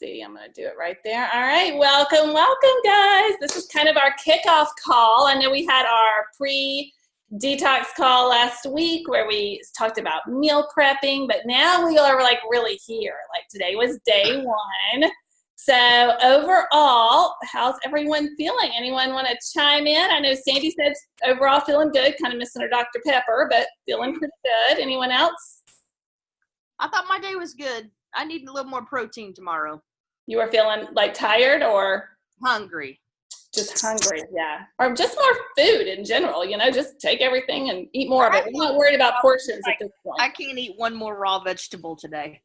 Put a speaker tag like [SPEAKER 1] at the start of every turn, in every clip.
[SPEAKER 1] see. I'm going to do it right there. All right. Welcome, guys. This is kind of our kickoff call. I know we had our pre-detox call last week where we talked about meal prepping, but now we are like really here. Like today was day one. So overall, how's everyone feeling? Anyone want to chime in? I know Sandy said overall feeling good, kind of missing her Dr. Pepper, but feeling pretty good. Anyone else?
[SPEAKER 2] I thought my day was good. I need a little more protein tomorrow.
[SPEAKER 1] You were feeling like tired or?
[SPEAKER 2] Hungry.
[SPEAKER 1] Just hungry, yeah. Or just more food in general, just take everything and eat more of it. We're not worried about portions at this point.
[SPEAKER 2] I can't eat one more raw vegetable today.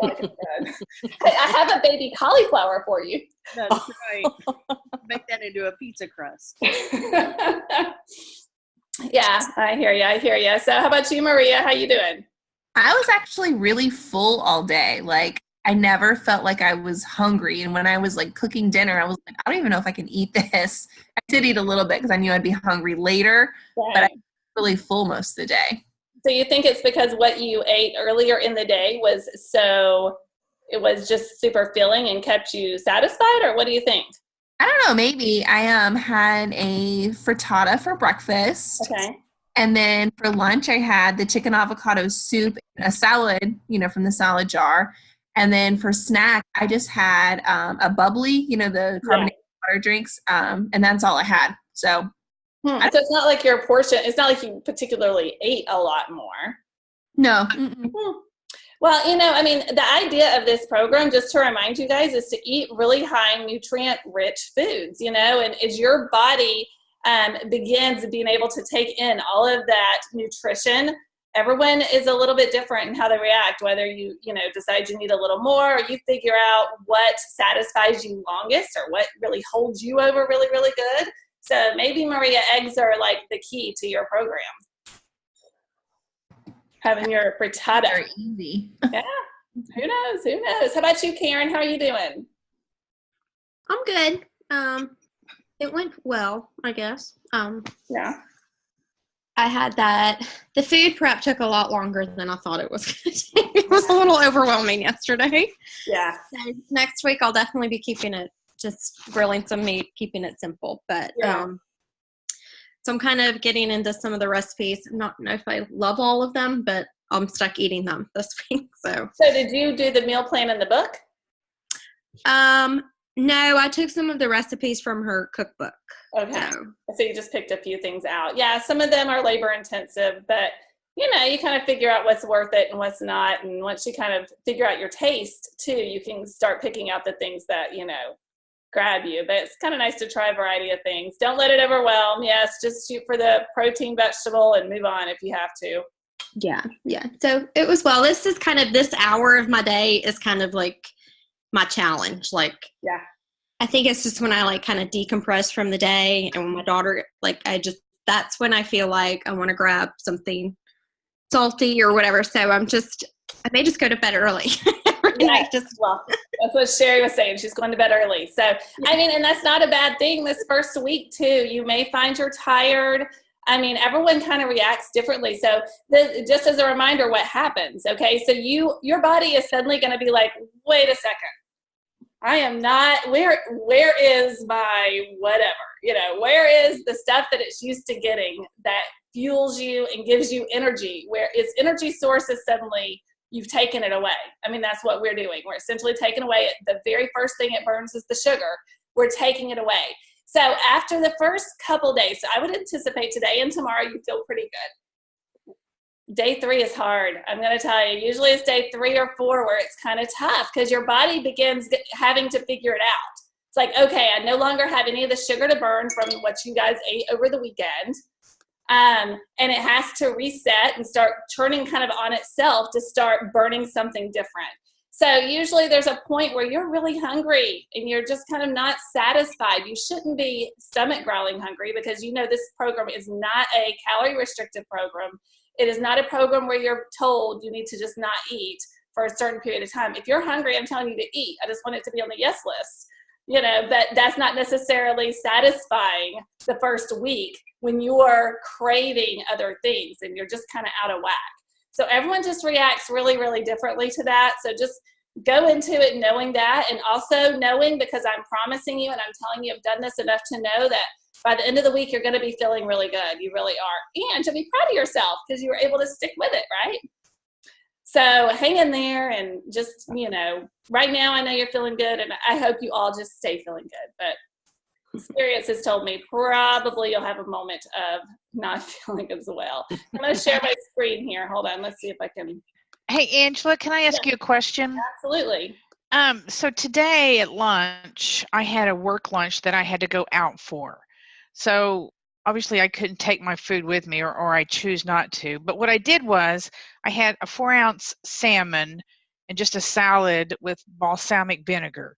[SPEAKER 1] I have a baby cauliflower for you.
[SPEAKER 2] That's right. Make that into a pizza crust.
[SPEAKER 1] Yeah, I hear you. So how about you, Maria? How you doing?
[SPEAKER 3] I was actually really full all day. Like, I never felt like I was hungry. And when I was like cooking dinner, I was like, I don't even know if I can eat this. I did eat a little bit because I knew I'd be hungry later, but I was really full most of the day.
[SPEAKER 1] So you think it's because what you ate earlier in the day it was just super filling and kept you satisfied, or what do you think?
[SPEAKER 3] I don't know. Maybe I had a frittata for breakfast.
[SPEAKER 1] Okay.
[SPEAKER 3] And then for lunch, I had the chicken avocado soup, a salad, from the salad jar. And then for snack, I just had a bubbly, the carbonated water drinks. And that's all I had. So.
[SPEAKER 1] So it's not like your portion, it's not like you particularly ate a lot more.
[SPEAKER 3] No.
[SPEAKER 1] Well, the idea of this program, just to remind you guys, is to eat really high nutrient-rich foods, and as your body begins being able to take in all of that nutrition, everyone is a little bit different in how they react, whether you decide you need a little more, or you figure out what satisfies you longest or what really holds you over really, really good. So maybe, Maria, eggs are like the key to your program. Having your frittata.
[SPEAKER 3] Very easy.
[SPEAKER 1] Yeah. Who knows? How about you, Karen? How are you doing?
[SPEAKER 4] I'm good. It went well, I guess.
[SPEAKER 1] Yeah.
[SPEAKER 4] I had that. The food prep took a lot longer than I thought it was going to take. It was a little overwhelming yesterday.
[SPEAKER 1] Yeah.
[SPEAKER 4] So next week, I'll definitely be keeping it, just grilling some meat, keeping it simple. But so I'm kind of getting into some of the recipes. I don't know if I love all of them, but I'm stuck eating them this week. So
[SPEAKER 1] did you do the meal plan in the book?
[SPEAKER 4] No, I took some of the recipes from her cookbook.
[SPEAKER 1] Okay. So you just picked a few things out. Yeah, some of them are labor intensive, but you kind of figure out what's worth it and what's not. And once you kind of figure out your taste too, you can start picking out the things that, grab you. But it's kind of nice to try a variety of things. Don't let it overwhelm. Yes, just shoot for the protein vegetable and move on if you have to.
[SPEAKER 4] Yeah. So it was this is kind of, this hour of my day is kind of like my challenge. Like,
[SPEAKER 1] yeah,
[SPEAKER 4] I think it's just when I like kind of decompress from the day, and when my daughter, like, that's when I feel like I want to grab something salty or whatever. So I may just go to bed early.
[SPEAKER 1] Well, that's what Sherry was saying. She's going to bed early. So, and that's not a bad thing this first week too. You may find you're tired. Everyone kind of reacts differently. So just as a reminder, what happens, okay? So your body is suddenly going to be like, wait a second. I am not, where is my whatever, where is the stuff that it's used to getting that fuels you and gives you energy, where its energy source is suddenly, you've taken it away. That's what we're doing. We're essentially taking away it. The very first thing it burns is the sugar. We're taking it away. So after the first couple days, so I would anticipate today and tomorrow you feel pretty good. Day 3 is hard. I'm going to tell you, usually it's day 3 or 4 where it's kind of tough because your body begins having to figure it out. It's like, okay, I no longer have any of the sugar to burn from what you guys ate over the weekend. And it has to reset and start turning kind of on itself to start burning something different. So usually there's a point where you're really hungry and you're just kind of not satisfied. You shouldn't be stomach growling hungry because this program is not a calorie restrictive program. It is not a program where you're told you need to just not eat for a certain period of time. If you're hungry, I'm telling you to eat. I just want it to be on the yes list. But that's not necessarily satisfying the first week when you're craving other things and you're just kind of out of whack. So everyone just reacts really, really differently to that. So just go into it knowing that, and also knowing, because I'm promising you and I'm telling you I've done this enough to know that by the end of the week, you're going to be feeling really good. You really are. And to be proud of yourself because you were able to stick with it, right? So hang in there and just, right now I know you're feeling good, and I hope you all just stay feeling good. But experience has told me probably you'll have a moment of not feeling as well. I'm going to share my screen here. Hold on. Let's see if I can.
[SPEAKER 5] Hey, Angela, can I ask you a question?
[SPEAKER 1] Absolutely.
[SPEAKER 5] So today at lunch, I had a work lunch that I had to go out for. So obviously I couldn't take my food with me, or I choose not to. But what I did was I had a 4-ounce salmon and just a salad with balsamic vinegar.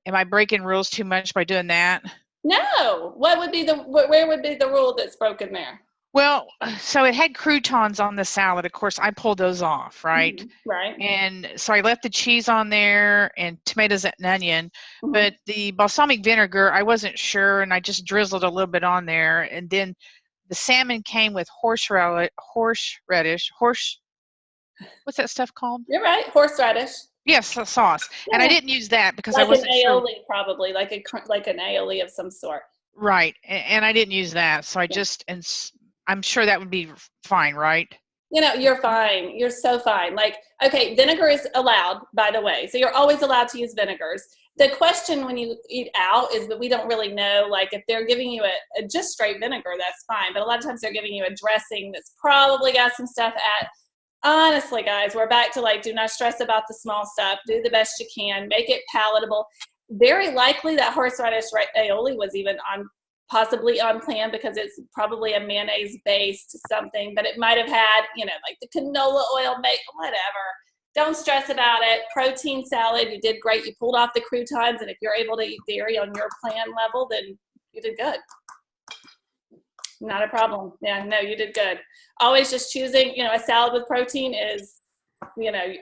[SPEAKER 5] Am I breaking rules too much by doing that?
[SPEAKER 1] No. Where would be the rule that's broken there?
[SPEAKER 5] Well, so it had croutons on the salad. Of course, I pulled those off, right?
[SPEAKER 1] Mm-hmm. Right.
[SPEAKER 5] And so I left the cheese on there and tomatoes and onion. Mm-hmm. But the balsamic vinegar, I wasn't sure, and I just drizzled a little bit on there. And then the salmon came with horseradish. What's that stuff called?
[SPEAKER 1] You're right, horseradish.
[SPEAKER 5] Yes, the sauce. Yeah. And I didn't use that because
[SPEAKER 1] like
[SPEAKER 5] I wasn't
[SPEAKER 1] an aioli,
[SPEAKER 5] sure.
[SPEAKER 1] Probably like an aioli of some sort.
[SPEAKER 5] Right, and I didn't use that, so I just, and I'm sure that would be fine, right?
[SPEAKER 1] You're fine. You're so fine. Okay, vinegar is allowed, by the way. So you're always allowed to use vinegars. The question when you eat out is that we don't really know, if they're giving you a just straight vinegar, that's fine. But a lot of times they're giving you a dressing that's probably got some stuff at. Honestly, guys, we're back to do not stress about the small stuff. Do the best you can. Make it palatable. Very likely that horseradish aioli was even possibly on plan because it's probably a mayonnaise-based something, but it might have had, the canola oil, whatever. Don't stress about it. Protein salad, you did great. You pulled off the croutons, and if you're able to eat dairy on your plan level, then you did good. Not a problem. Yeah, no, you did good. Always just choosing, a salad with protein is,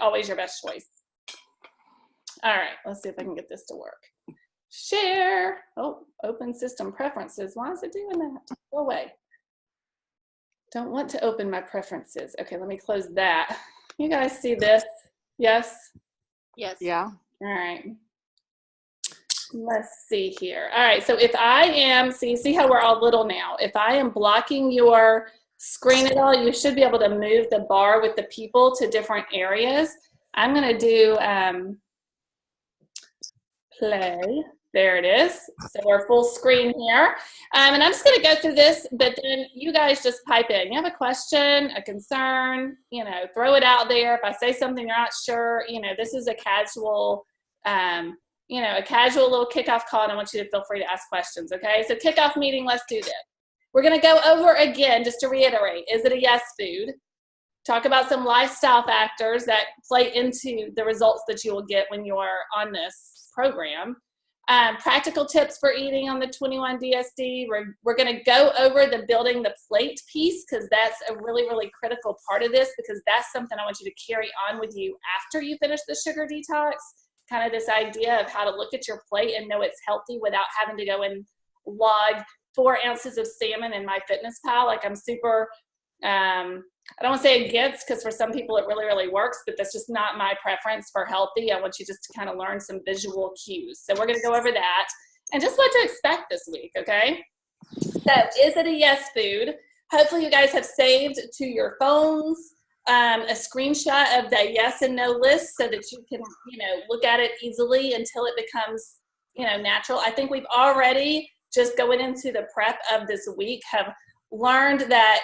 [SPEAKER 1] always your best choice. All right, let's see if I can get this to work. Share. Oh, open system preferences. Why is it doing that? Go away. Don't want to open my preferences. Okay, let me close that. You guys see this? Yes?
[SPEAKER 2] Yes.
[SPEAKER 5] Yeah.
[SPEAKER 1] All right. Let's see here. All right, so if I am, see how we're all little now. If I am blocking your screen at all, you should be able to move the bar with the people to different areas. I'm going to do play. There it is. So we're full screen here. And I'm just going to go through this, but then you guys just pipe in. You have a question, a concern, throw it out there. If I say something you're not sure, this is a casual, a casual little kickoff call, and I want you to feel free to ask questions, okay? So kickoff meeting, let's do this. We're going to go over again, just to reiterate, is it a yes food? Talk about some lifestyle factors that play into the results that you will get when you're on this program. Practical tips for eating on the 21 DSD. We're going to go over the building the plate piece because that's a really, really critical part of this, because that's something I want you to carry on with you after you finish the sugar detox. Kind of this idea of how to look at your plate and know it's healthy without having to go and log 4 ounces of salmon in MyFitnessPal. I'm super, I don't want to say against, because for some people it really, really works, but that's just not my preference for healthy. I want you just to kind of learn some visual cues. So we're going to go over that and just what to expect this week, okay? So is it a yes food? Hopefully you guys have saved to your phones a screenshot of the yes and no list so that you can, look at it easily until it becomes, natural. I think we've already, just going into the prep of this week, have learned that,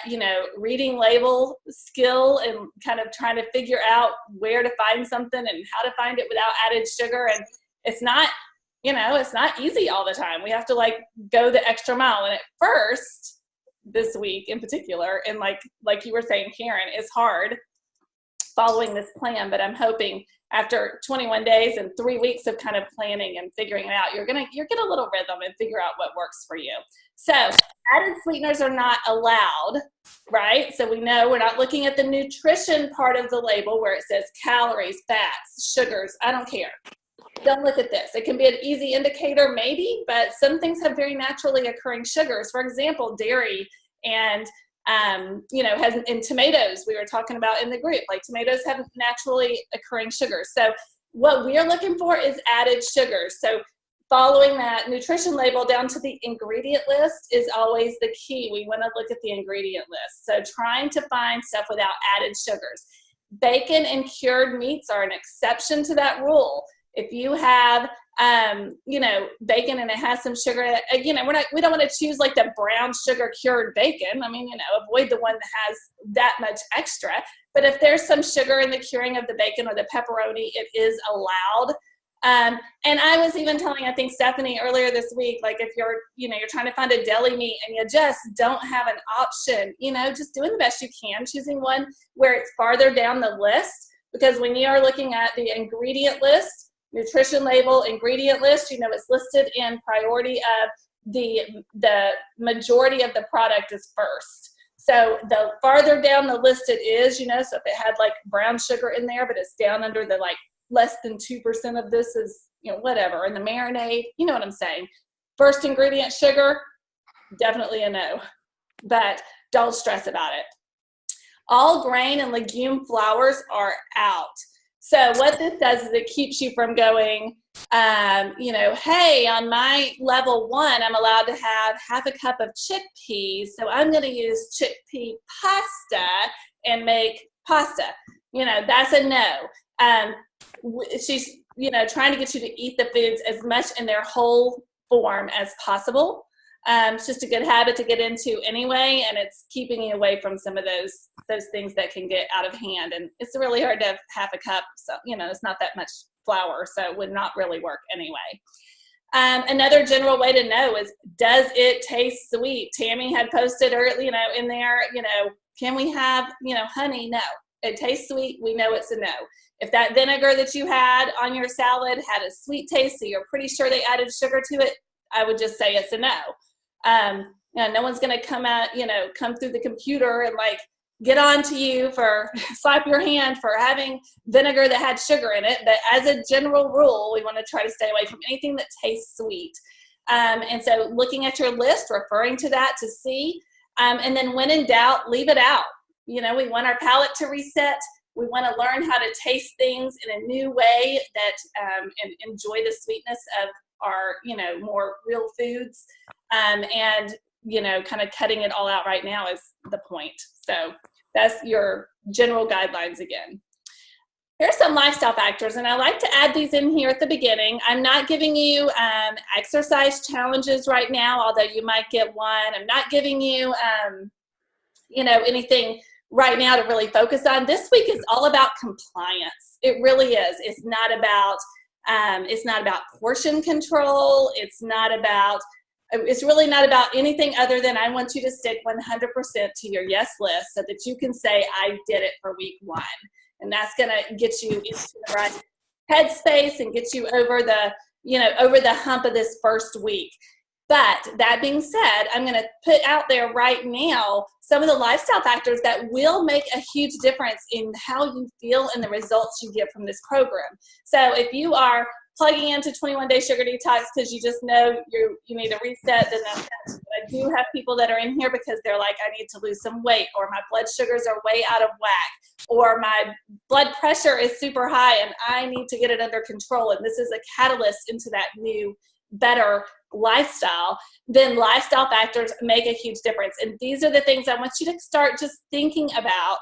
[SPEAKER 1] reading label skill and kind of trying to figure out where to find something and how to find it without added sugar. And it's not, it's not easy all the time. We have to go the extra mile. And at first, this week in particular, and like you were saying, Karen, it's hard following this plan, but I'm hoping after 21 days and 3 weeks of kind of planning and figuring it out, you're get a little rhythm and figure out what works for you. So added sweeteners are not allowed, right? So we know we're not looking at the nutrition part of the label where it says calories, fats, sugars. I don't care. Don't look at this. It can be an easy indicator maybe, but some things have very naturally occurring sugars. For example, dairy and and tomatoes, we were talking about in the group, like tomatoes have naturally occurring sugars. So what we're looking for is added sugars. So following that nutrition label down to the ingredient list is always the key. We want to look at the ingredient list. So trying to find stuff without added sugars. Bacon and cured meats are an exception to that rule. If you have, bacon and it has some sugar, we don't want to choose like the brown sugar cured bacon. I mean, avoid the one that has that much extra. But if there's some sugar in the curing of the bacon or the pepperoni, it is allowed. And I was even telling, I think, Stephanie earlier this week, like if you're trying to find a deli meat and you just don't have an option, just doing the best you can, choosing one where it's farther down the list. Because when you are looking at the ingredient list, nutrition label, ingredient list, it's listed in priority of the majority of the product is first. So the farther down the list it is, so if it had like brown sugar in there, but it's down under the like less than 2% of this is, whatever, and the marinade, you know what I'm saying. First ingredient, sugar, definitely a no, but don't stress about it. All grain and legume flours are out. So what this does is it keeps you from going, hey, on my level 1, I'm allowed to have half a cup of chickpeas. So I'm going to use chickpea pasta and make pasta. That's a no. She's, trying to get you to eat the foods as much in their whole form as possible. It's just a good habit to get into anyway, and it's keeping you away from some of those things that can get out of hand. And it's really hard to have half a cup, so it's not that much flour, so it would not really work anyway. Another general way to know is, does it taste sweet? Tammy had posted early, in there, can we have, honey? No. It tastes sweet. We know it's a no. If that vinegar that you had on your salad had a sweet taste, so you're pretty sure they added sugar to it, I would just say it's a no. No one's going to come through the computer and like get on to you for slap your hand for having vinegar that had sugar in it. But as a general rule, we want to try to stay away from anything that tastes sweet. And so looking at your list, referring to that to see, and then when in doubt, leave it out. We want our palate to reset. We want to learn how to taste things in a new way that and enjoy the sweetness of our, more real foods. And kind of cutting it all out right now is the point. So that's your general guidelines again. Here's some lifestyle factors, and I like to add these in here at the beginning. I'm not giving you exercise challenges right now, although you might get one. I'm not giving you, anything right now to really focus on. This week is all about compliance. It really is. It's not about portion control. It's really not about anything other than I want you to stick 100% to your yes list so that you can say, I did it for week 1. And that's going to get you into the right headspace and get you over the hump of this first week. But that being said, I'm going to put out there right now some of the lifestyle factors that will make a huge difference in how you feel and the results you get from this program. So if you are plugging into 21-Day Sugar Detox because you just know you need a reset, then that's it. I do have people that are in here because they're like, I need to lose some weight, or my blood sugars are way out of whack, or my blood pressure is super high and I need to get it under control, and this is a catalyst into that new, better lifestyle. Then lifestyle factors make a huge difference. And these are the things I want you to start just thinking about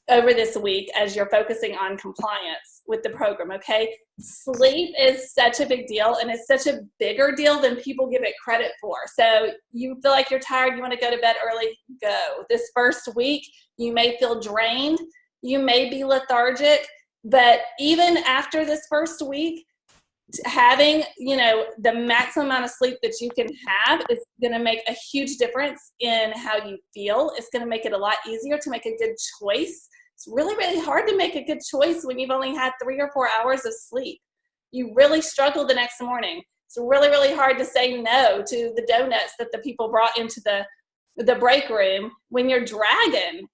[SPEAKER 1] over this week as you're focusing on compliance with the program, okay? Sleep is such a big deal, and it's such a bigger deal than people give it credit for. So you feel like you're tired, you want to go to bed early, go. This first week, you may feel drained, you may be lethargic, but even after this first week, having, the maximum amount of sleep that you can have is going to make a huge difference in how you feel. It's going to make it a lot easier to make a good choice. It's really, really hard to make a good choice when you've only had 3 or 4 hours of sleep. You really struggle the next morning. It's really, really hard to say no to the donuts that the people brought into the break room when you're dragging,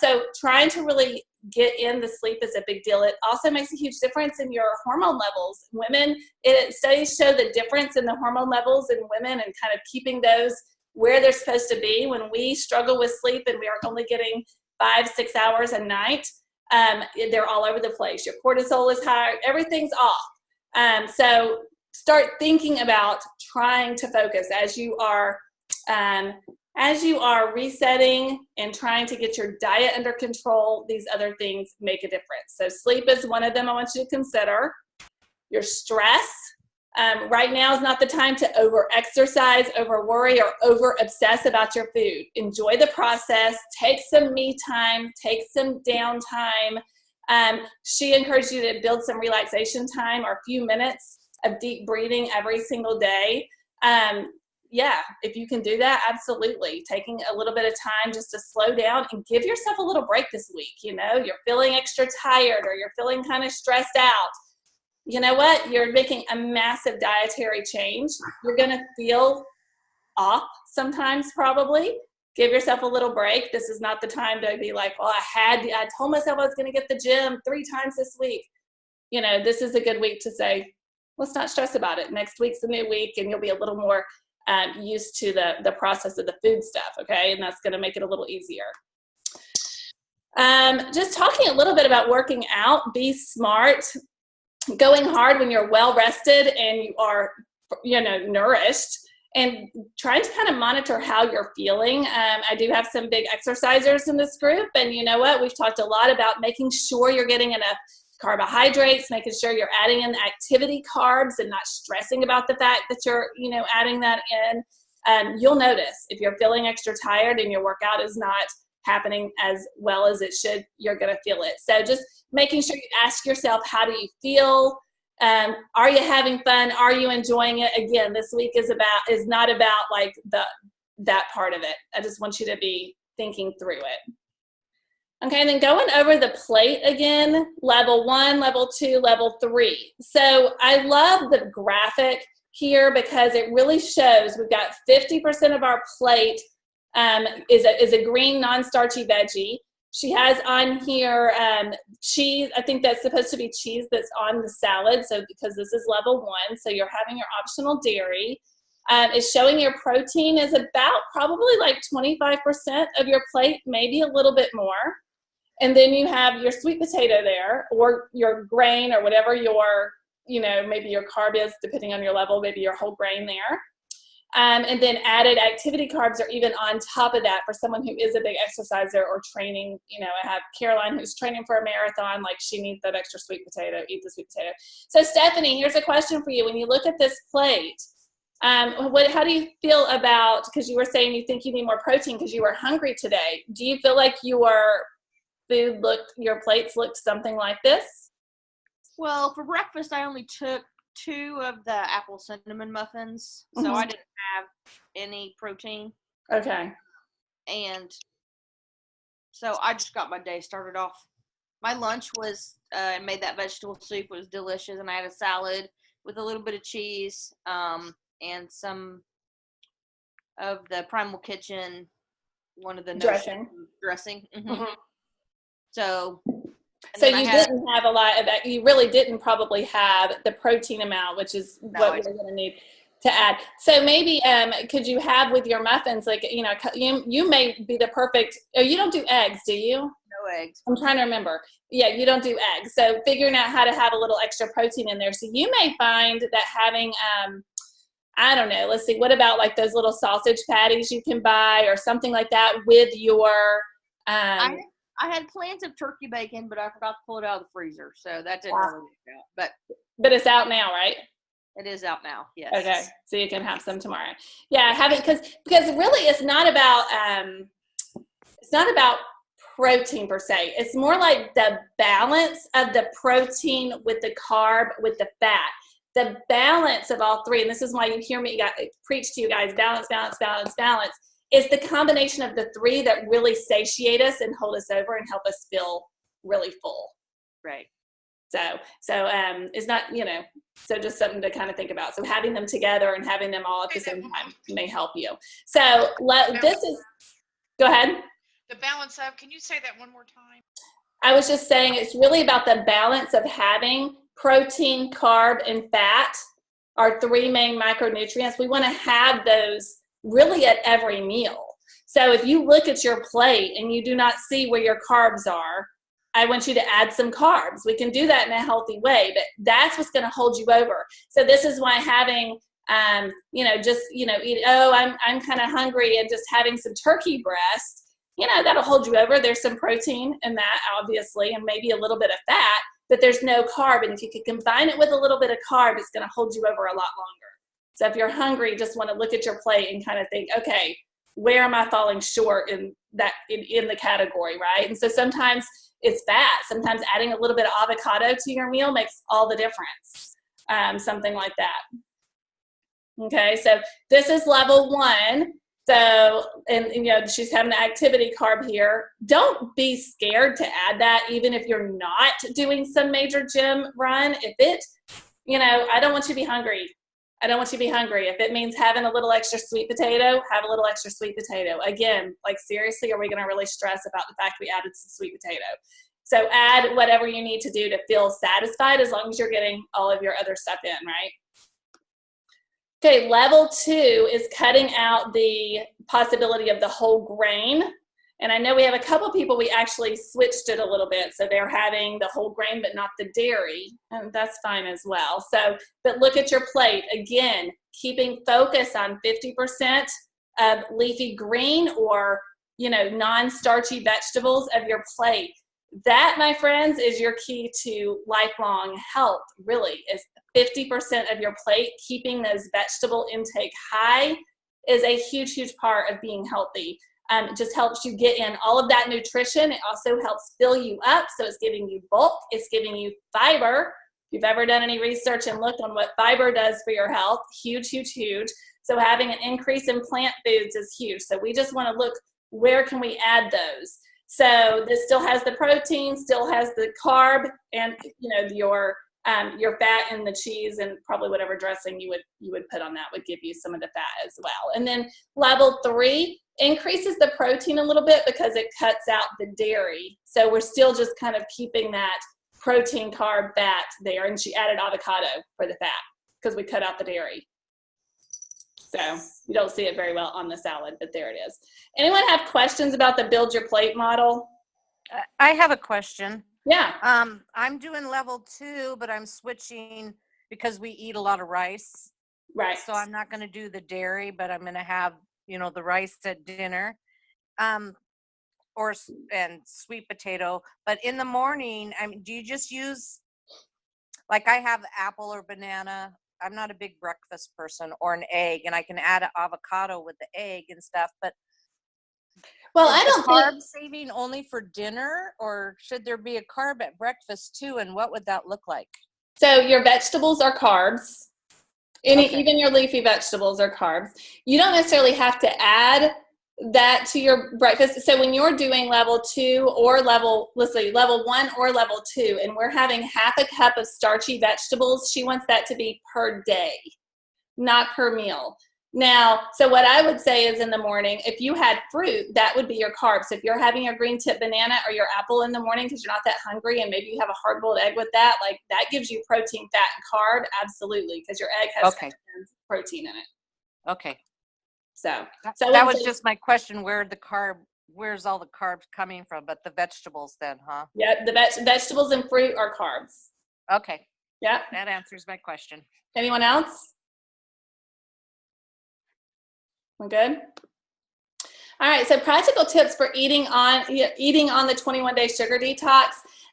[SPEAKER 1] So trying to really get in the sleep is a big deal. It also makes a huge difference in your hormone levels. Studies show the difference in the hormone levels in women and kind of keeping those where they're supposed to be. When we struggle with sleep and we are only getting 5-6 hours a night, they're all over the place. Your cortisol is high, everything's off. So start thinking about trying to focus as you are resetting and trying to get your diet under control. These other things make a difference. So sleep is one of them I want you to consider. Your stress. Right now is not the time to over-exercise, over-worry, or over-obsess about your food. Enjoy the process. Take some me time. Take some downtime. She encouraged you to build some relaxation time or a few minutes of deep breathing every single day. Yeah, if you can do that, absolutely. Taking a little bit of time just to slow down and give yourself a little break this week. You know, you're feeling extra tired or you're feeling kind of stressed out. You know what? You're making a massive dietary change. You're going to feel off sometimes probably. Give yourself a little break. This is not the time to be like, well, I told myself I was going to get the gym 3 times this week. You know, this is a good week to say, let's not stress about it. Next week's a new week and you'll be a little more used to the process of the food stuff, okay? And that's going to make it a little easier. Just talking a little bit about working out. Be smart. Going hard when you're well rested and you are, you know, nourished, and trying to kind of monitor how you're feeling. I do have some big exercisers in this group, and you know what? We've talked a lot about making sure you're getting enough carbohydrates, making sure you're adding in activity carbs and not stressing about the fact that you're, you know, adding that in. You'll notice if you're feeling extra tired and your workout is not happening as well as it should, you're going to feel it. So just making sure you ask yourself, how do you feel? Are you having fun? Are you enjoying it? Again, this week is not about like that part of it. I just want you to be thinking through it. Okay, and then going over the plate again, level 1, level 2, level 3. So I love the graphic here because it really shows we've got 50% of our plate is a green non-starchy veggie. She has on here cheese. I think that's supposed to be cheese that's on the salad. So because this is level 1, so you're having your optional dairy. It's showing your protein is about probably like 25% of your plate, maybe a little bit more. And then you have your sweet potato there, or your grain, or whatever your, you know, maybe your carb is, depending on your level, maybe your whole grain there. And then added activity carbs are even on top of that for someone who is a big exerciser or training. You know, I have Caroline who's training for a marathon, like she needs that extra sweet potato, eat the sweet potato. So Stephanie, here's a question for you. When you look at this plate, how do you feel about, because you were saying you think you need more protein because you were hungry today. Do you feel like your plates looked something like this?
[SPEAKER 2] Well, for breakfast, I only took 2 of the apple cinnamon muffins, so I didn't have any protein.
[SPEAKER 1] Okay.
[SPEAKER 2] And so I just got my day started off. My lunch was, I made that vegetable soup. It was delicious, and I had a salad with a little bit of cheese, and some of the Primal Kitchen, one of the dressing. So you didn't have a lot of that. You really didn't probably have the protein amount, which is what we're going to need to add. So maybe could you have with your muffins, like, you know, you may be the perfect, you don't do eggs, do you? No eggs.
[SPEAKER 1] I'm trying to remember. Yeah, you don't do eggs. So figuring out how to have a little extra protein in there. So you may find that having, I don't know, let's see, what about like those little sausage patties you can buy or something like that with your,
[SPEAKER 2] I had plans of turkey bacon, but I forgot to pull it out of the freezer, so that didn't really work out.
[SPEAKER 1] But it's out now, right?
[SPEAKER 2] It is out now. Yes.
[SPEAKER 1] Okay, so you can have some tomorrow. Yeah, have it because really it's not about protein per se. It's more like the balance of the protein with the carb with the fat. The balance of all 3, and this is why you hear me preach to you guys: balance, balance, balance, balance. Is the combination of the 3 that really satiate us and hold us over and help us feel really full.
[SPEAKER 2] Right.
[SPEAKER 1] So it's not, you know, so just something to kind of think about. So having them together and having them all at the same time may help you. So go ahead.
[SPEAKER 5] The balance of, can you say that one more time?
[SPEAKER 1] I was just saying it's really about the balance of having protein, carb, and fat, our 3 main micronutrients. We want to have those really at every meal. So if you look at your plate and you do not see where your carbs are, I want you to add some carbs. We can do that in a healthy way, but that's what's going to hold you over. So this is why having, eat, I'm kind of hungry, and just having some turkey breast, that'll hold you over. There's some protein in that, obviously, and maybe a little bit of fat, but there's no carb. And if you can combine it with a little bit of carb, it's going to hold you over a lot longer. So if you're hungry, just want to look at your plate and kind of think, okay, where am I falling short in the category, right? And so sometimes it's fat. Sometimes adding a little bit of avocado to your meal makes all the difference. Something like that. Okay, so this is level 1. So, and she's having an activity carb here. Don't be scared to add that, even if you're not doing some major gym run. If it, I don't want you to be hungry. I don't want you to be hungry. If it means having a little extra sweet potato, have a little extra sweet potato. Again, like seriously, are we going to really stress about the fact we added some sweet potato? So add whatever you need to do to feel satisfied, as long as you're getting all of your other stuff in, right? Okay, level 2 is cutting out the possibility of the whole grain. And I know we have a couple people, we actually switched it a little bit. So they're having the whole grain, but not the dairy. And that's fine as well. So, but look at your plate. Again, keeping focus on 50% of leafy green or, non-starchy vegetables of your plate. That, my friends, is your key to lifelong health, really, is 50% of your plate. Keeping those vegetable intake high is a huge, huge part of being healthy. It just helps you get in all of that nutrition. It also helps fill you up, so it's giving you bulk. It's giving you fiber. If you've ever done any research and looked on what fiber does for your health, huge, huge, huge. So having an increase in plant foods is huge. So we just want to look, where can we add those? So this still has the protein, still has the carb, and your fat and the cheese, and probably whatever dressing you would put on that would give you some of the fat as well. And then level 3 increases the protein a little bit because it cuts out the dairy. So we're still just kind of keeping that protein, carb, fat there. And she added avocado for the fat because we cut out the dairy. So you don't see it very well on the salad, but there it is. Anyone have questions about the Build Your Plate model?
[SPEAKER 6] I have a question.
[SPEAKER 1] Yeah.
[SPEAKER 6] I'm doing level 2, but I'm switching because we eat a lot of rice.
[SPEAKER 1] Right.
[SPEAKER 6] So I'm not going to do the dairy, but I'm going to have, the rice at dinner, and sweet potato. But in the morning, do you just use, like I have apple or banana? I'm not a big breakfast person, or an egg, and I can add an avocado with the egg and stuff. But
[SPEAKER 1] well, I don't
[SPEAKER 6] carb saving only for dinner, or should there be a carb at breakfast too? And what would that look like?
[SPEAKER 1] So your vegetables are carbs.
[SPEAKER 6] Okay.
[SPEAKER 1] Even your leafy vegetables are carbs. You don't necessarily have to add that to your breakfast. So when you're doing level 2 or level 1 or level 2, and we're having half a cup of starchy vegetables, she wants that to be per day, not per meal. Now, so what I would say is in the morning, if you had fruit, that would be your carbs. So if you're having your green tip banana or your apple in the morning because you're not that hungry, and maybe you have a hard-boiled egg with that, like that gives you protein, fat, and carb, absolutely, because your egg has protein in it.
[SPEAKER 6] Okay.
[SPEAKER 1] So
[SPEAKER 6] that was just my question, where's all the carbs coming from? But the vegetables then, huh?
[SPEAKER 1] Yeah, the vegetables and fruit are carbs.
[SPEAKER 6] Okay.
[SPEAKER 1] Yeah.
[SPEAKER 6] That answers my question.
[SPEAKER 1] Anyone else? We're good? All right, so practical tips for eating on the 21-day sugar detox.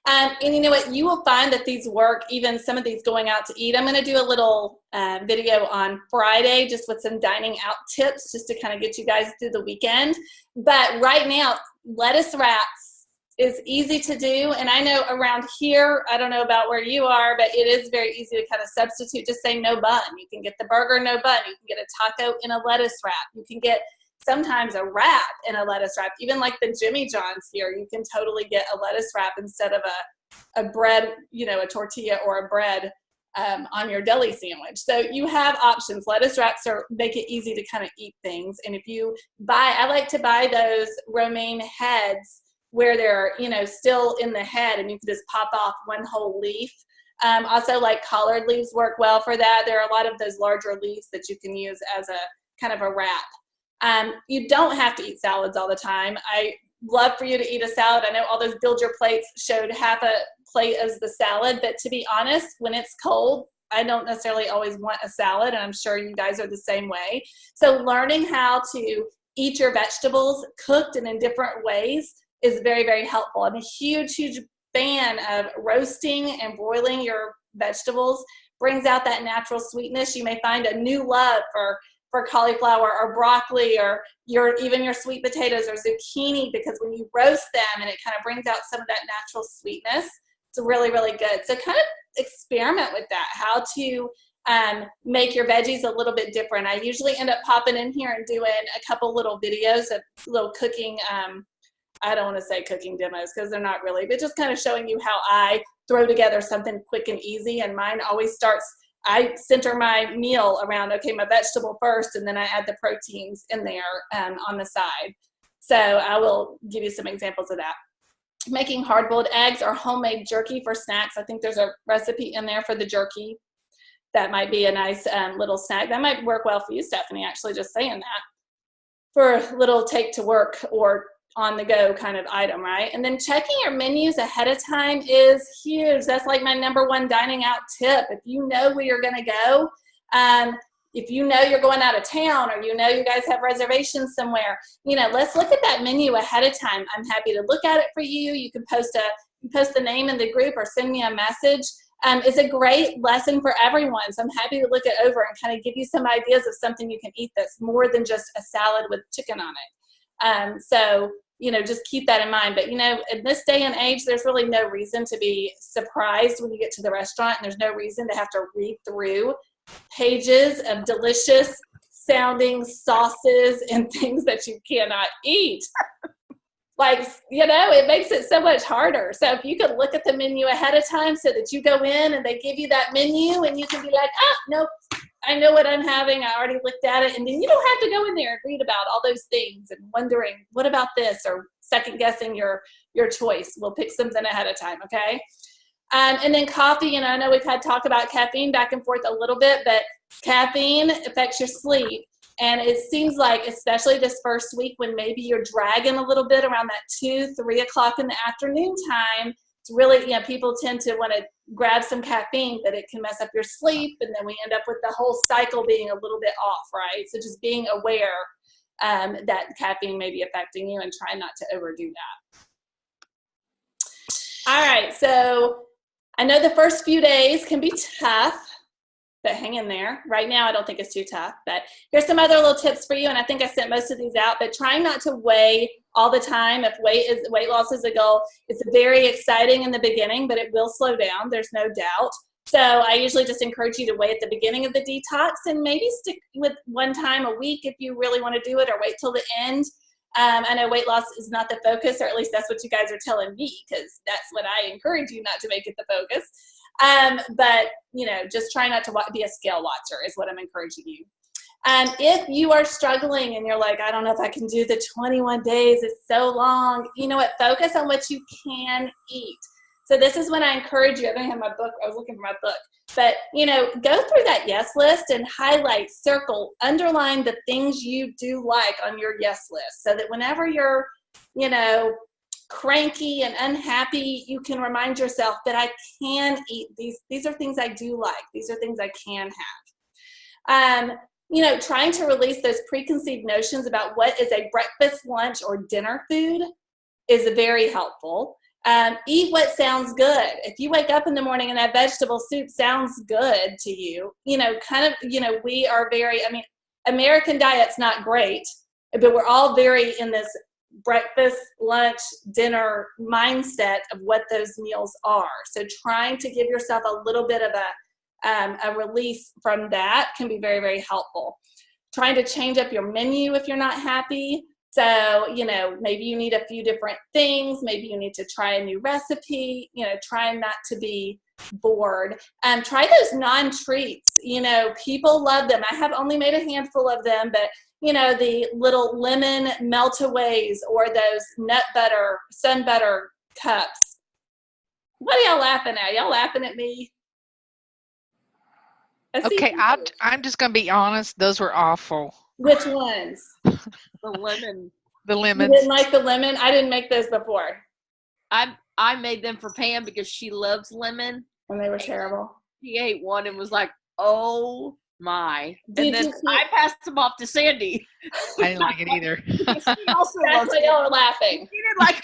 [SPEAKER 1] And you know what? You will find that these work, even some of these going out to eat. I'm going to do a little video on Friday just with some dining out tips just to kind of get you guys through the weekend. But right now, lettuce wraps is easy to do. And I know around here, I don't know about where you are, but it is very easy to kind of substitute. Just say no bun. You can get the burger, no bun. You can get a taco in a lettuce wrap. You can get sometimes a wrap in a lettuce wrap. Even like the Jimmy John's here, you can totally get a lettuce wrap instead of a bread, a tortilla or a bread on your deli sandwich. So you have options. Lettuce wraps make it easy to kind of eat things. And if you I like to buy those romaine heads where they're, still in the head, and you can just pop off one whole leaf. Also, like collard leaves work well for that. There are a lot of those larger leaves that you can use as a kind of a wrap. You don't have to eat salads all the time. I love for you to eat a salad. I know all those Build Your Plates showed half a plate as the salad, but to be honest, when it's cold, I don't necessarily always want a salad, and I'm sure you guys are the same way. So learning how to eat your vegetables cooked and in different ways is very, very helpful. I'm a huge, huge fan of roasting and broiling your vegetables. Brings out that natural sweetness. You may find a new love for cauliflower or broccoli or even your sweet potatoes or zucchini, because when you roast them and it kind of brings out some of that natural sweetness, it's really, really good. So kind of experiment with that, how to make your veggies a little bit different. I usually end up popping in here and doing a couple little videos of little cooking, I don't want to say cooking demos because they're not really, but just kind of showing you how I throw together something quick and easy. And mine always starts, I center my meal around, okay, my vegetable first, and then I add the proteins in there on the side. So I will give you some examples of that. Making hard-boiled eggs or homemade jerky for snacks. I think there's a recipe in there for the jerky. That might be a nice little snack. That might work well for you, Stephanie, actually, just saying that. For a little take to work or on the go kind of item, right? And then checking your menus ahead of time is huge. That's like my number one dining out tip. If you know where you're gonna go, if you know you're going out of town or you know you guys have reservations somewhere, let's look at that menu ahead of time. I'm happy to look at it for you. You can post the name in the group or send me a message. It's a great lesson for everyone. So I'm happy to look it over and kind of give you some ideas of something you can eat that's more than just a salad with chicken on it. So just keep that in mind. But, in this day and age, there's really no reason to be surprised when you get to the restaurant, and there's no reason to have to read through pages of delicious sounding sauces and things that you cannot eat. It makes it so much harder. So if you could look at the menu ahead of time so that you go in and they give you that menu and you can be like, nope, I know what I'm having. I already looked at it. And then you don't have to go in there and read about all those things and wondering, what about this? Or second guessing your choice. We'll pick something ahead of time, okay? And then coffee, I know we've had talk about caffeine back and forth a little bit, but caffeine affects your sleep. And it seems like, especially this first week when maybe you're dragging a little bit around that 2-3 o'clock in the afternoon time, it's really, people tend to want to grab some caffeine, but it can mess up your sleep. And then we end up with the whole cycle being a little bit off, right? So just being aware that caffeine may be affecting you and try not to overdo that. All right, so I know the first few days can be tough, but hang in there. Right now, I don't think it's too tough, but here's some other little tips for you, and I think I sent most of these out, but trying not to weigh all the time. If weight loss is a goal, it's very exciting in the beginning, but it will slow down, there's no doubt. So I usually just encourage you to weigh at the beginning of the detox and maybe stick with one time a week if you really want to do it, or wait till the end. I know weight loss is not the focus, or at least that's what you guys are telling me, because that's what I encourage you not to make it the focus. But, just try not to be a scale watcher is what I'm encouraging you. If you are struggling and you're like, I don't know if I can do the 21 days, it's so long, you know what, focus on what you can eat. So this is when I encourage you. I don't have my book. I was looking for my book. But, go through that yes list and highlight, circle, underline the things you do like on your yes list, so that whenever you're, cranky and unhappy, you can remind yourself that I can eat these. These are things I do like. These are things I can have. Trying to release those preconceived notions about what is a breakfast, lunch, or dinner food is very helpful. Eat what sounds good. If you wake up in the morning and that vegetable soup sounds good to you, we are very, American diet's not great, but we're all very in this breakfast, lunch, dinner mindset of what those meals are. So trying to give yourself a little bit of a release from that can be very, very helpful. Trying to change up your menu if you're not happy. So, maybe you need a few different things. Maybe you need to try a new recipe, trying not to be bored. Try those non-treats. People love them. I have only made a handful of them, but, the little lemon melt-aways or those nut butter, sun butter cups. What are y'all laughing at? Y'all laughing at me?
[SPEAKER 5] Okay, I'm just going to be honest. Those were awful.
[SPEAKER 1] Which ones?
[SPEAKER 2] The lemon.
[SPEAKER 5] The
[SPEAKER 1] You
[SPEAKER 5] lemons.
[SPEAKER 1] didn't like the lemon? I didn't make those before.
[SPEAKER 2] I made them for Pam because she loves lemon.
[SPEAKER 1] And they were terrible.
[SPEAKER 2] She ate one and was like, "Oh my!"
[SPEAKER 1] Did
[SPEAKER 2] And then
[SPEAKER 1] you keep-
[SPEAKER 2] I passed them off to Sandy.
[SPEAKER 5] I didn't like it either.
[SPEAKER 2] She also
[SPEAKER 1] That's
[SPEAKER 2] loves
[SPEAKER 1] why
[SPEAKER 2] it.
[SPEAKER 1] y'all are laughing.
[SPEAKER 2] She didn't like.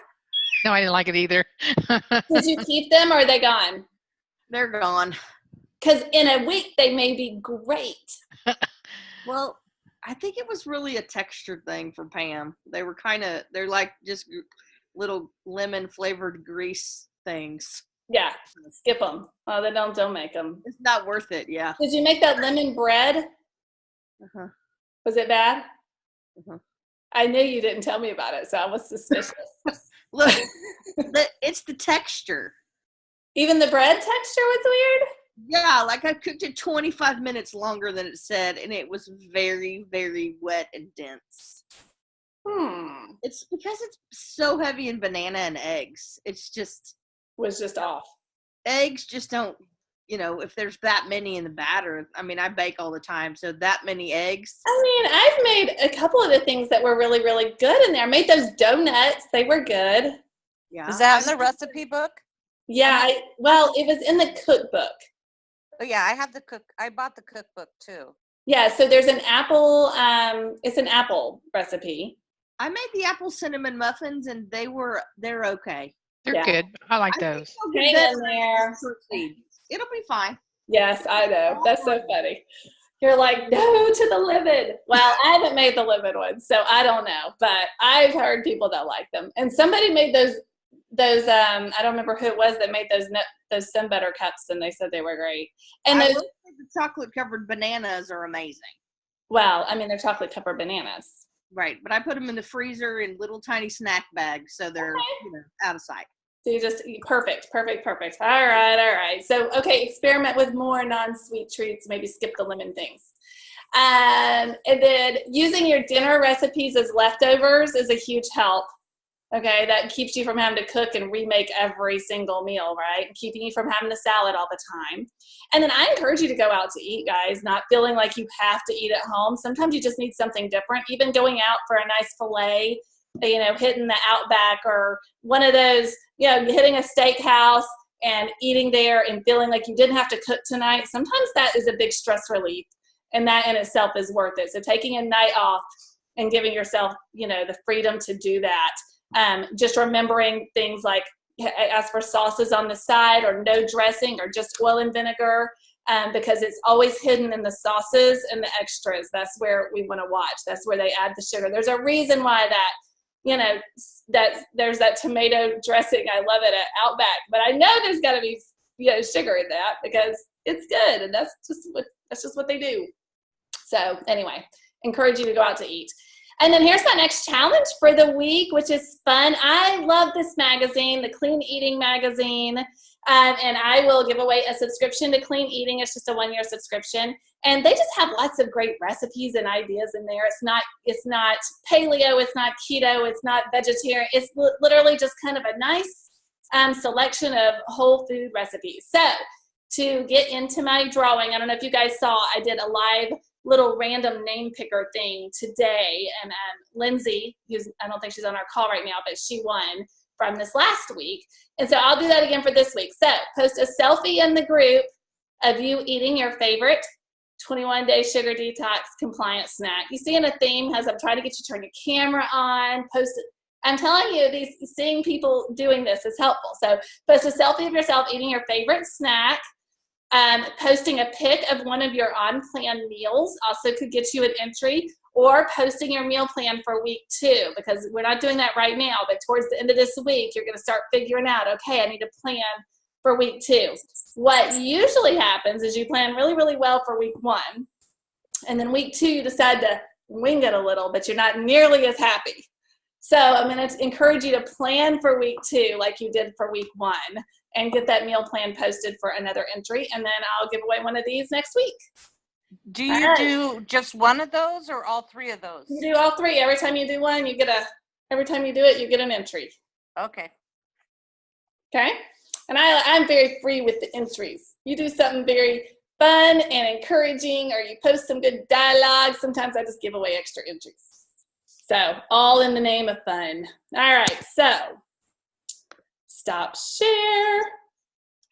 [SPEAKER 5] No, I didn't like it either.
[SPEAKER 1] Did you keep them or are they gone?
[SPEAKER 2] They're gone.
[SPEAKER 1] Because in a week they may be great.
[SPEAKER 2] Well, I think it was really a texture thing for Pam. They were they're like just little lemon flavored grease things.
[SPEAKER 1] Yeah, skip them. Oh, then don't make them.
[SPEAKER 2] It's not worth it. Yeah.
[SPEAKER 1] Did you make that lemon bread?
[SPEAKER 2] Uh-huh.
[SPEAKER 1] Was it bad?
[SPEAKER 2] Uh-huh.
[SPEAKER 1] I knew you didn't tell me about it, so I was suspicious.
[SPEAKER 2] Look, it's the texture.
[SPEAKER 1] Even the bread texture was weird?
[SPEAKER 2] Yeah, like I cooked it 25 minutes longer than it said, and it was very, very wet and dense. It's because it's so heavy in banana and eggs. It's just
[SPEAKER 1] Was just off.
[SPEAKER 2] eggs just don't, if there's that many in the batter. I mean, I bake all the time, so that many eggs.
[SPEAKER 1] I mean, I've made a couple of the things that were really, really good in there. I made those donuts. They were good.
[SPEAKER 2] Yeah.
[SPEAKER 6] Is that in the recipe book?
[SPEAKER 1] Yeah, it was in the cookbook.
[SPEAKER 6] Oh yeah, I bought the cookbook too.
[SPEAKER 1] Yeah, so there's an apple, it's an apple recipe.
[SPEAKER 2] I made the apple cinnamon muffins, and they're okay.
[SPEAKER 5] They're
[SPEAKER 1] Yeah.
[SPEAKER 5] good. I like
[SPEAKER 2] I think
[SPEAKER 5] those.
[SPEAKER 2] they'll
[SPEAKER 1] Hang
[SPEAKER 2] get
[SPEAKER 1] in
[SPEAKER 2] better
[SPEAKER 1] there.
[SPEAKER 2] as we proceed. It'll be fine.
[SPEAKER 1] Yes, I know. That's so funny. You're like, no to the livid. Well, I haven't made the livid ones, so I don't know. But I've heard people that like them. And somebody made those I don't remember who it was that made those Sun Butter cups, and they said they were great. And
[SPEAKER 2] I
[SPEAKER 1] those,
[SPEAKER 2] will say the chocolate covered bananas are amazing.
[SPEAKER 1] well, I mean, they're chocolate covered bananas.
[SPEAKER 2] Right, but I put them in the freezer in little tiny snack bags, so they're out of sight.
[SPEAKER 1] So perfect. All right. So, okay, experiment with more non-sweet treats. Maybe skip the lemon things. And then using your dinner recipes as leftovers is a huge help. Okay, that keeps you from having to cook and remake every single meal, right? And keeping you from having a salad all the time. And then I encourage you to go out to eat, guys, not feeling like you have to eat at home. Sometimes you just need something different. Even going out for a nice filet, hitting the Outback or one of those, hitting a steakhouse and eating there and feeling like you didn't have to cook tonight. Sometimes that is a big stress relief, and that in itself is worth it. So taking a night off and giving yourself, the freedom to do that. Just remembering things like ask for sauces on the side or no dressing or just oil and vinegar, because it's always hidden in the sauces and the extras. That's where we want to watch. That's where they add the sugar. There's a reason why that there's that tomato dressing. I love it at Outback, but I know there's got to be sugar in that because it's good, and that's just what they do. So anyway, encourage you to go out to eat. And then here's my next challenge for the week, which is fun. I love this magazine, the Clean Eating magazine, and I will give away a subscription to Clean Eating. It's just a 1-year subscription, and they just have lots of great recipes and ideas in there. It's not paleo, it's not keto, it's not vegetarian. It's literally just kind of a nice selection of whole food recipes. So to get into my drawing, I don't know if you guys saw, I did a live little random name picker thing today, and Lindsay, I don't think she's on our call right now, but she won from this last week, and so I'll do that again for this week. So post a selfie in the group of you eating your favorite 21-day sugar detox compliant snack. You seeing a theme as I'm trying to get you to turn your camera on, post it. I'm telling you, seeing people doing this is helpful. So post a selfie of yourself eating your favorite snack. Posting a pic of one of your on-plan meals also could get you an entry, or posting your meal plan for week 2, because we're not doing that right now, but towards the end of this week, you're going to start figuring out, okay, I need to plan for week 2. What usually happens is you plan really, really well for week 1, and then week 2, you decide to wing it a little, but you're not nearly as happy. So I'm going to encourage you to plan for week 2 like you did for week 1. And get that meal plan posted for another entry, and then I'll give away one of these next week.
[SPEAKER 6] Do you do just one of those or all 3 of those?
[SPEAKER 1] You do all 3. Every time you do one, every time you do it, you get an entry.
[SPEAKER 6] Okay.
[SPEAKER 1] Okay? And I'm very free with the entries. You do something very fun and encouraging, or you post some good dialogue. Sometimes I just give away extra entries. So all in the name of fun. All right, so stop share.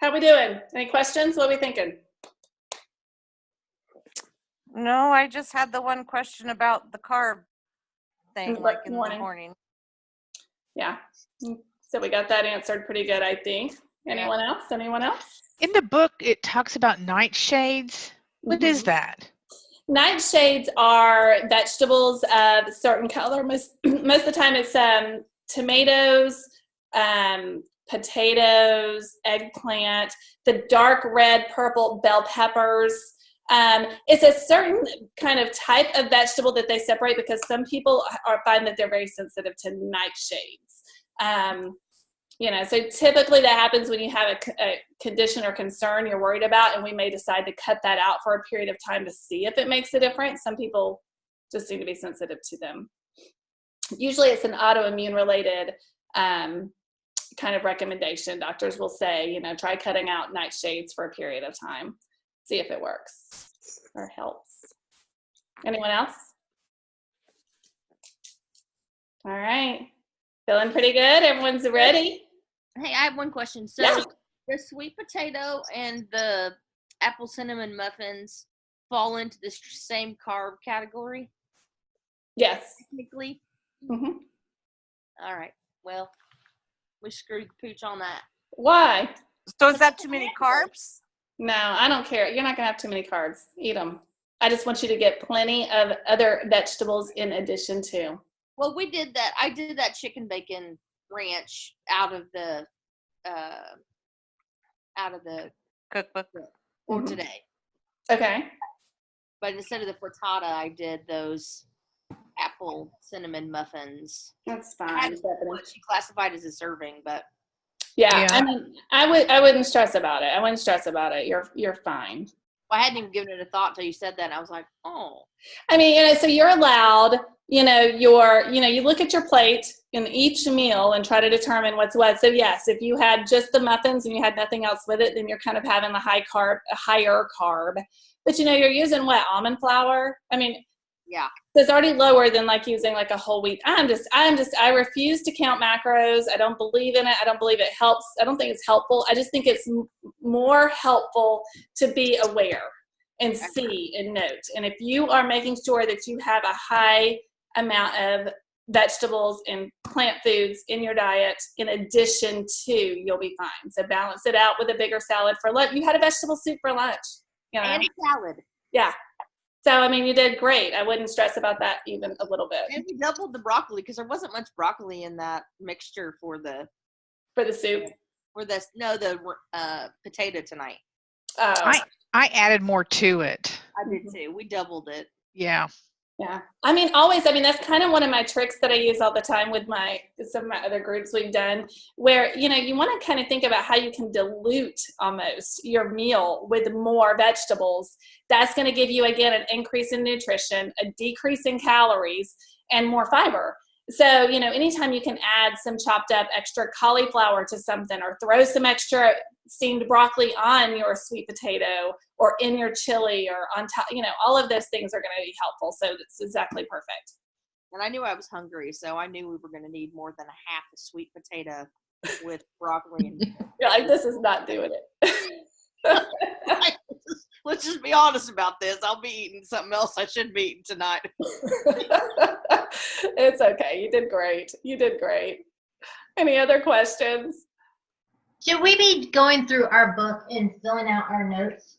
[SPEAKER 1] How we doing? Any questions? What are we thinking?
[SPEAKER 6] No, I just had the one question about the carb thing,
[SPEAKER 1] Mm,
[SPEAKER 6] like
[SPEAKER 1] like
[SPEAKER 6] in
[SPEAKER 1] morning.
[SPEAKER 6] the morning.
[SPEAKER 1] Yeah. So we got that answered pretty good, I think. Anyone else? Anyone else?
[SPEAKER 5] In the book, it talks about nightshades. What is that?
[SPEAKER 1] Nightshades are vegetables of a certain color. Most of the time it's tomatoes, potatoes, eggplant, the dark red, purple bell peppers. It's a certain kind of type of vegetable that they separate because some people find that they're very sensitive to nightshades. So typically that happens when you have a condition or concern you're worried about, and we may decide to cut that out for a period of time to see if it makes a difference. Some people just seem to be sensitive to them. Usually it's an autoimmune related kind of recommendation. Doctors will say, try cutting out nightshades for a period of time. See if it works or helps. Anyone else? All right. Feeling pretty good? Everyone's ready?
[SPEAKER 2] Hey, I have one question. So
[SPEAKER 1] Yeah.
[SPEAKER 2] the sweet potato and the apple cinnamon muffins fall into the same carb category,
[SPEAKER 1] Yes.
[SPEAKER 2] technically?
[SPEAKER 1] Mm-hmm.
[SPEAKER 2] All right. Well, we screwed the pooch on that.
[SPEAKER 1] Why?
[SPEAKER 6] So is that too many carbs?
[SPEAKER 1] No, I don't care. You're not going to have too many carbs. Eat them. I just want you to get plenty of other vegetables in addition to.
[SPEAKER 2] Well, we did that. I did that chicken bacon ranch out of the
[SPEAKER 6] Cookbook.
[SPEAKER 2] for
[SPEAKER 1] Mhm.
[SPEAKER 2] today.
[SPEAKER 1] Okay.
[SPEAKER 2] But instead of the frittata, I did those apple cinnamon muffins.
[SPEAKER 1] That's
[SPEAKER 2] I
[SPEAKER 1] fine.
[SPEAKER 2] had what she classified as a serving, but
[SPEAKER 1] Yeah.
[SPEAKER 5] Yeah.
[SPEAKER 1] I mean, I wouldn't stress about it. I wouldn't stress about it. You're fine.
[SPEAKER 2] I hadn't even given it a thought till you said that, and I was like, oh.
[SPEAKER 1] I mean, so you're allowed, you look at your plate in each meal and try to determine what's what. So yes, if you had just the muffins and you had nothing else with it, then you're kind of having a higher carb. But you're using what, almond flour? I mean,
[SPEAKER 2] Yeah.
[SPEAKER 1] it's already lower than like using like a whole wheat. I refuse to count macros. I don't believe in it. I don't believe it helps. I don't think it's helpful. I just think it's more helpful to be aware and see and note. And if you are making sure that you have a high amount of vegetables and plant foods in your diet in addition to, you'll be fine. So balance it out with a bigger salad for lunch. You had a vegetable soup for lunch.
[SPEAKER 2] And salad.
[SPEAKER 1] Yeah. So, I mean, you did great. I wouldn't stress about that even a little bit.
[SPEAKER 2] And we doubled the broccoli because there wasn't much broccoli in that mixture for the
[SPEAKER 1] soup.
[SPEAKER 2] potato tonight.
[SPEAKER 1] Oh,
[SPEAKER 5] I added more to it.
[SPEAKER 2] I did too. We doubled it.
[SPEAKER 5] Yeah.
[SPEAKER 1] yeah. I mean, always, that's kind of one of my tricks that I use all the time with some of my other groups we've done, where, you want to kind of think about how you can dilute almost your meal with more vegetables. That's going to give you, again, an increase in nutrition, a decrease in calories, and more fiber. So, anytime you can add some chopped up extra cauliflower to something, or throw some extra steamed broccoli on your sweet potato or in your chili or on top, all of those things are going to be helpful. So it's exactly perfect.
[SPEAKER 2] And I knew I was hungry, so I knew we were going to need more than a half a sweet potato with broccoli. And
[SPEAKER 1] You're like, this is not doing it.
[SPEAKER 2] let's just be honest about this. I'll be eating something else I shouldn't be eating tonight.
[SPEAKER 1] It's okay. You did great. Any other questions?
[SPEAKER 7] Should we be going through our book and filling out our notes?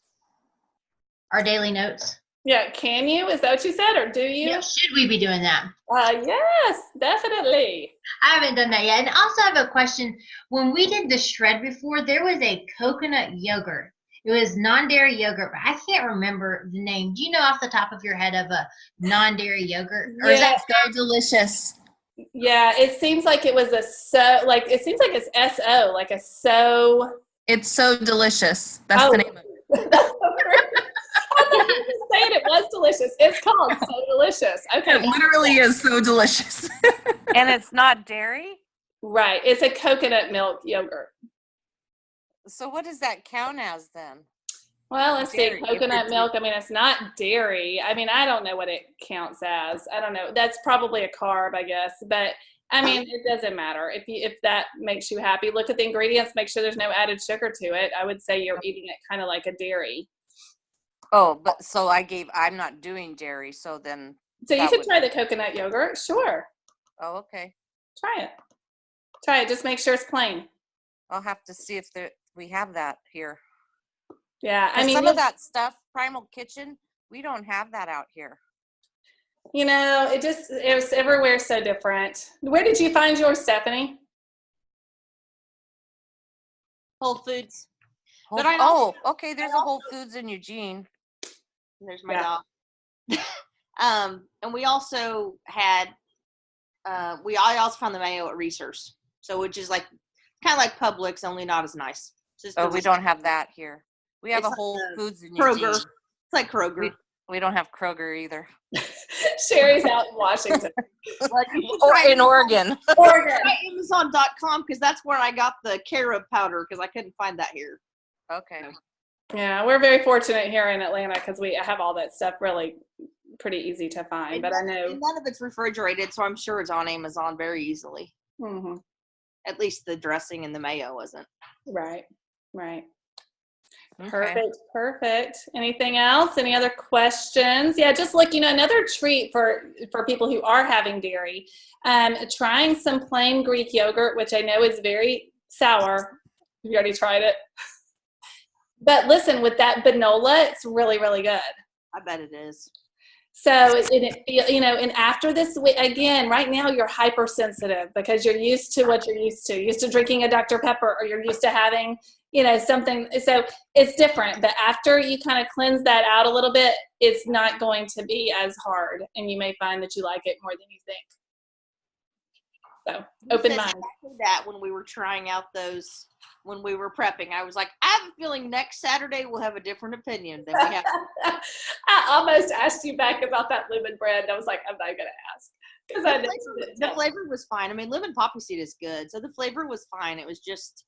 [SPEAKER 7] Our daily notes?
[SPEAKER 1] Yeah, can you? Is that what you said, or do you?
[SPEAKER 7] Yeah, should we be doing that?
[SPEAKER 1] Yes, definitely.
[SPEAKER 7] I haven't done that yet. And also I have a question. When we did the shred before, there was a coconut yogurt. It was non-dairy yogurt, but I can't remember the name. Do you know off the top of your head of a non-dairy yogurt? Or is that
[SPEAKER 3] So delicious.
[SPEAKER 1] Yeah, it seems like it was it's SO, like a so.
[SPEAKER 3] It's so delicious. That's
[SPEAKER 1] Oh.
[SPEAKER 3] the name of it.
[SPEAKER 1] I thought you were saying it was delicious. It's called So Delicious. Okay.
[SPEAKER 3] It literally is so delicious.
[SPEAKER 6] And it's not dairy?
[SPEAKER 1] Right. It's a coconut milk yogurt.
[SPEAKER 6] So what does that count as then?
[SPEAKER 1] Well, let's see.
[SPEAKER 6] Dairy, if
[SPEAKER 1] Coconut
[SPEAKER 6] it's-
[SPEAKER 1] milk. I mean, it's not dairy. I mean, I don't know what it counts as. I don't know. That's probably a carb, I guess. But I mean, it doesn't matter. If that makes you happy, look at the ingredients. Make sure there's no added sugar to it. I would say you're eating it kind of like a dairy.
[SPEAKER 6] Oh, but so I'm not doing dairy, so then.
[SPEAKER 1] So you
[SPEAKER 6] that
[SPEAKER 1] could
[SPEAKER 6] would-
[SPEAKER 1] try the coconut yogurt. Sure,
[SPEAKER 6] Oh, okay.
[SPEAKER 1] try it. Try it. Just make sure it's plain.
[SPEAKER 6] I'll have to see if we have that here.
[SPEAKER 1] Yeah, I
[SPEAKER 6] 'Cause
[SPEAKER 1] mean,
[SPEAKER 6] some of that stuff, Primal Kitchen, we don't have that out here.
[SPEAKER 1] you know, it was everywhere so different. Where did you find yours, Stephanie?
[SPEAKER 2] Whole Foods.
[SPEAKER 6] Whole-
[SPEAKER 2] But I also-
[SPEAKER 6] okay. There's a Whole Foods in Eugene.
[SPEAKER 2] There's my
[SPEAKER 1] Yeah.
[SPEAKER 2] dog. And we also had, I also found the mayo at Reese's. So, which is like, kind of like Publix, only not as nice. It's just
[SPEAKER 6] Oh, we
[SPEAKER 2] delicious.
[SPEAKER 6] don't have that here. We have
[SPEAKER 2] It's
[SPEAKER 6] a Whole
[SPEAKER 2] like a
[SPEAKER 6] Foods in
[SPEAKER 2] Kroger.
[SPEAKER 6] Eugene.
[SPEAKER 2] It's like Kroger.
[SPEAKER 6] We don't have Kroger either.
[SPEAKER 1] Sherry's out in Washington.
[SPEAKER 6] Or in Oregon.
[SPEAKER 1] Oregon.
[SPEAKER 2] Try Amazon.com because that's where I got the carob powder because I couldn't find that here.
[SPEAKER 6] Okay.
[SPEAKER 1] Yeah, we're very fortunate here in Atlanta because we have all that stuff really pretty easy to find.
[SPEAKER 2] And
[SPEAKER 1] But I
[SPEAKER 2] none-
[SPEAKER 1] know.
[SPEAKER 2] and none of it's refrigerated, so I'm sure it's on Amazon very easily.
[SPEAKER 1] Hmm.
[SPEAKER 2] At least the dressing and the mayo wasn't.
[SPEAKER 1] Right. Right.
[SPEAKER 6] Okay.
[SPEAKER 1] Perfect. Anything else? Any other questions? Yeah, just look, another treat for people who are having dairy, trying some plain Greek yogurt, which I know is very sour. Have you already tried it? But listen, with that Banola, it's really, really good.
[SPEAKER 2] I bet it is.
[SPEAKER 1] So, and after this week, again, right now you're hypersensitive because you're used to what you're used to drinking a Dr. Pepper, or you're used to having, something. So it's different. But after you kind of cleanse that out a little bit, it's not going to be as hard, and you may find that you like it more than you think. So
[SPEAKER 2] You
[SPEAKER 1] open
[SPEAKER 2] said
[SPEAKER 1] mind.
[SPEAKER 2] exactly that when we were trying out those, when we were prepping, I was like, I have a feeling next Saturday we'll have a different opinion than we have.
[SPEAKER 1] I almost asked you back about that lemon bread, and I was like, I'm not going to ask because I know
[SPEAKER 2] The flavor was fine. I mean, lemon poppy seed is good, so the flavor was fine. It was just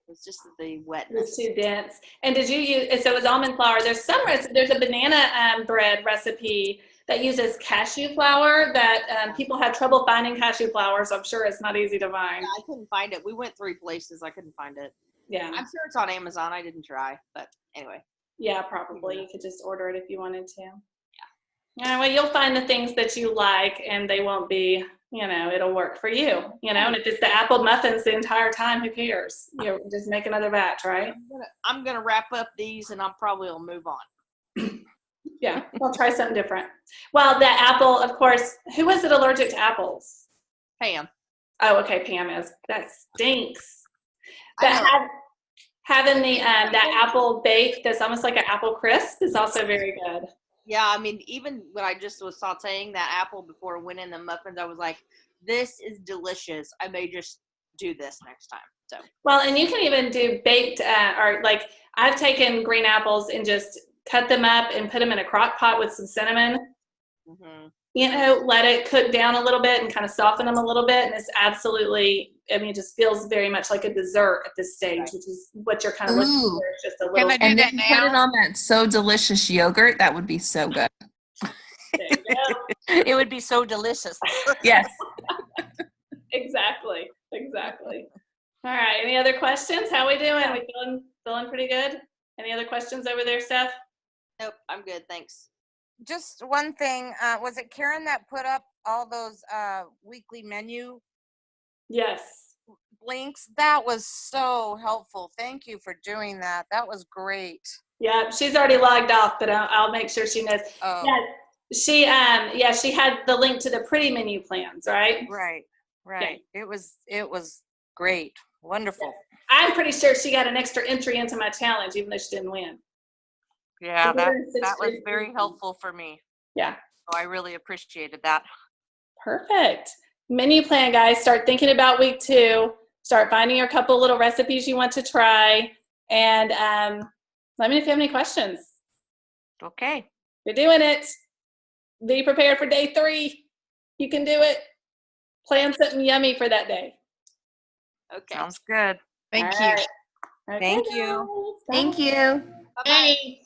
[SPEAKER 2] the
[SPEAKER 1] It was
[SPEAKER 2] wetness.
[SPEAKER 1] too dense. And did you use? So it was almond flour. There's a banana bread recipe that uses cashew flour that people have trouble finding cashew flour. So I'm sure it's not easy to find.
[SPEAKER 2] I couldn't find it. We went 3 places. I couldn't find it.
[SPEAKER 1] Yeah,
[SPEAKER 2] I'm sure it's on Amazon. I didn't try, but anyway.
[SPEAKER 1] yeah, probably. You could just order it if you wanted to. Yeah. Well, you'll find the things that you like, and they won't be. It'll work for you. And if it's the apple muffins the entire time, who cares? Just make another batch, right?
[SPEAKER 2] I'm gonna wrap up these, and I'm probably will move on.
[SPEAKER 1] Yeah, we'll try something different. Well, the apple, of course. Who was it allergic to apples?
[SPEAKER 2] Pam.
[SPEAKER 1] Oh, okay, Pam is. That stinks.
[SPEAKER 2] I
[SPEAKER 1] But
[SPEAKER 2] know.
[SPEAKER 1] having the that apple bake that's almost like an apple crisp is also very good.
[SPEAKER 2] Yeah, I mean, even when I just was sauteing that apple before it went in the muffins, I was like, this is delicious. I may just do this next time. So
[SPEAKER 1] Well, and you can even do baked or like I've taken green apples and just cut them up and put them in a crock pot with some cinnamon.
[SPEAKER 2] mhm.
[SPEAKER 1] Let it cook down a little bit and kind of soften them a little bit. And it's absolutely, it just feels very much like a dessert at this stage, which is what you're kind of looking
[SPEAKER 3] Ooh.
[SPEAKER 1] for. It's just a
[SPEAKER 5] Can
[SPEAKER 1] little.
[SPEAKER 5] I do
[SPEAKER 3] And
[SPEAKER 5] that
[SPEAKER 3] then put it
[SPEAKER 5] now?
[SPEAKER 3] on that so delicious yogurt. That would be so good.
[SPEAKER 1] There you go.
[SPEAKER 6] It would be so delicious.
[SPEAKER 3] Yes.
[SPEAKER 1] Exactly. All right. Any other questions? How we doing? We feeling pretty good? Any other questions over there, Steph?
[SPEAKER 2] Nope, I'm good. Thanks.
[SPEAKER 6] Just one thing, was it Karen that put up all those weekly menu
[SPEAKER 1] Yes.
[SPEAKER 6] links? That was so helpful. Thank you for doing that. That was great.
[SPEAKER 1] Yeah, she's already logged off, but I'll make sure she knows.
[SPEAKER 6] Oh,
[SPEAKER 1] Yeah, she had the link to the pretty menu plans, right?
[SPEAKER 6] right. It was great. Wonderful.
[SPEAKER 1] I'm pretty sure she got an extra entry into my challenge, even though she didn't win.
[SPEAKER 6] Yeah,
[SPEAKER 1] We're
[SPEAKER 6] that
[SPEAKER 1] in such
[SPEAKER 6] was
[SPEAKER 1] great
[SPEAKER 6] very
[SPEAKER 1] position.
[SPEAKER 6] helpful for me.
[SPEAKER 1] Yeah.
[SPEAKER 6] So I really appreciated that.
[SPEAKER 1] Perfect. Menu plan, guys. Start thinking about week 2. Start finding your couple little recipes you want to try. And let me know if you have any questions.
[SPEAKER 6] Okay.
[SPEAKER 1] You're doing it. Be prepared for day 3. You can do it. Plan something yummy for that day.
[SPEAKER 2] Okay.
[SPEAKER 6] Sounds good.
[SPEAKER 5] Thank
[SPEAKER 1] All
[SPEAKER 5] you.
[SPEAKER 1] right. Okay,
[SPEAKER 6] Thank you.
[SPEAKER 1] guys.
[SPEAKER 3] Thank
[SPEAKER 1] Bye.
[SPEAKER 3] you.
[SPEAKER 2] Bye-bye.
[SPEAKER 7] Annie.